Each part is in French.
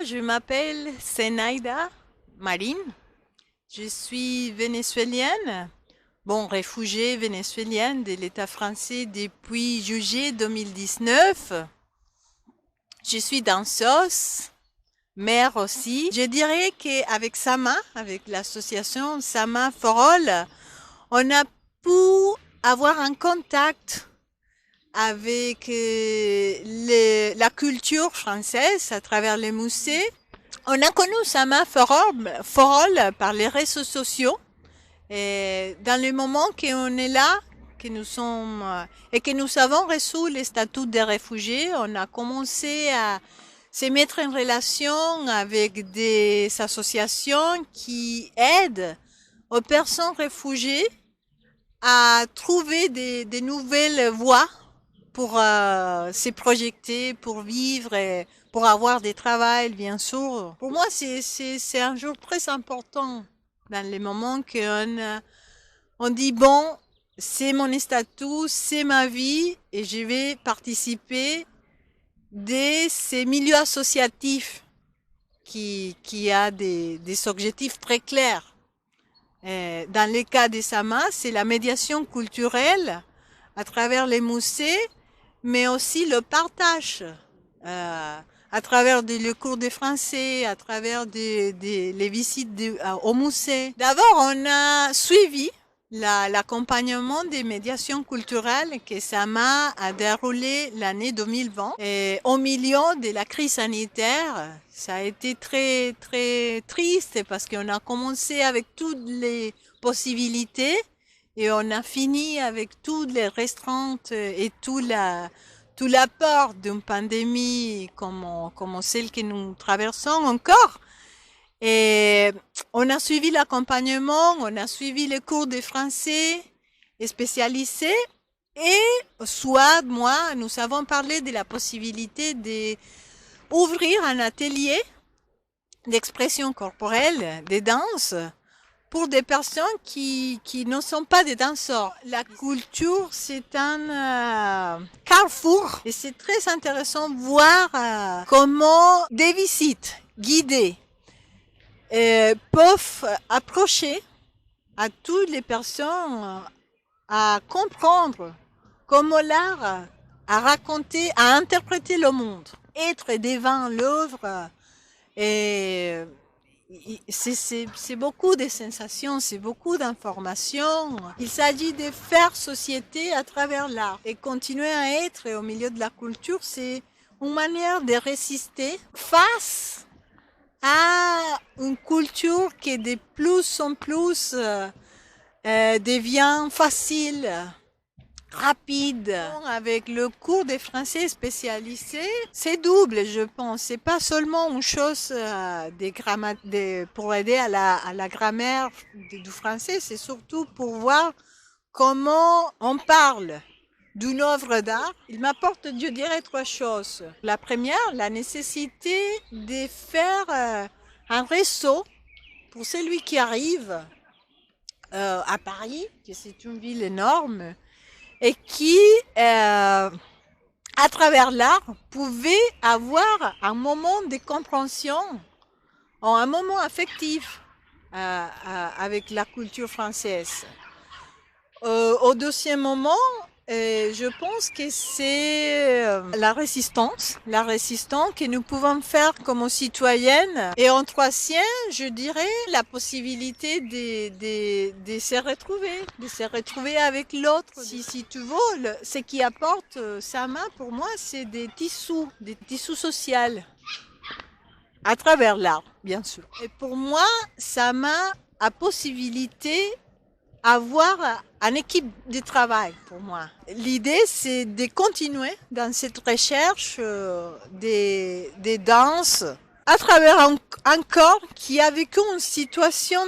je m'appelle Zenaida Marin. Je suis vénézuélienne, réfugiée vénézuélienne de l'État français depuis juillet 2019. Je suis danseuse, mère aussi. Je dirais qu'avec Sama, avec l'association Sama for All, on a pu avoir un contact avec la culture française à travers les musées. On a connu Sama for All par les réseaux sociaux. Et dans le moment qu'on est là, que nous sommes et que nous avons reçu le statut de réfugiés, on a commencé à se mettre en relation avec des associations qui aident aux personnes réfugiées à trouver des nouvelles voies pour se projeter, pour vivre et pour avoir des travails, bien sûr. Pour moi, c'est un jour très important dans les moments qu'on on dit, bon, c'est mon statut, c'est ma vie et je vais participer de ces milieux associatifs qui a des objectifs très clairs. Dans le cas de Sama, c'est la médiation culturelle à travers les musées, mais aussi le partage à travers le cours de français, à travers les visites au musée. D'abord, on a suivi l'accompagnement des médiations culturelles que Sama a déroulé l'année 2020. Et au milieu de la crise sanitaire, ça a été très, très triste parce qu'on a commencé avec toutes les possibilités et on a fini avec toutes les restreintes et tout l'apport d'une pandémie comme celle que nous traversons encore. Et on a suivi l'accompagnement, on a suivi les cours de français spécialisés et soit moi, nous avons parlé de la possibilité d'ouvrir un atelier d'expression corporelle, de danse, pour des personnes qui ne sont pas des danseurs. La culture, c'est un carrefour et c'est très intéressant de voir comment des visites guidées peuvent approcher à toutes les personnes à comprendre comment l'art a raconté, a interprété le monde. Être devant l'œuvre, c'est beaucoup de sensations, c'est beaucoup d'informations. Il s'agit de faire société à travers l'art et continuer à être au milieu de la culture, c'est une manière de résister face à une culture qui de plus en plus devient facile, rapide. Avec le cours de français spécialisé, c'est double, je pense. C'est pas seulement une chose pour aider à la grammaire du français, c'est surtout pour voir comment on parle d'une œuvre d'art. Il m'apporte, je dirais, trois choses. La première, la nécessité de faire un réseau pour celui qui arrive à Paris, que c'est une ville énorme, et qui, à travers l'art, pouvait avoir un moment de compréhension, un moment affectif avec la culture française. Au deuxième moment, je pense que c'est la résistance que nous pouvons faire comme citoyennes. Et en troisième, je dirais la possibilité de se retrouver avec l'autre. Si tu veux, ce qui apporte Sama pour moi, c'est des tissus sociaux à travers l'art, bien sûr. Et pour moi, Sama a possibilité avoir une équipe de travail pour moi. L'idée, c'est de continuer dans cette recherche des danses à travers un corps qui a vécu une situation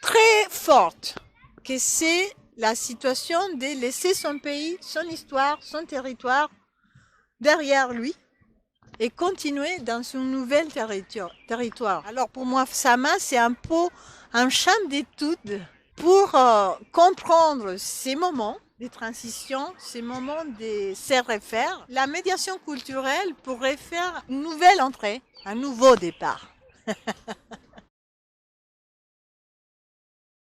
très forte, que c'est la situation de laisser son pays, son histoire, son territoire derrière lui et continuer dans un nouvel territoire. Alors pour moi, Sama, c'est un peu un champ d'études pour comprendre ces moments de transition, ces moments de se refaire. La médiation culturelle pourrait faire une nouvelle entrée un nouveau départ.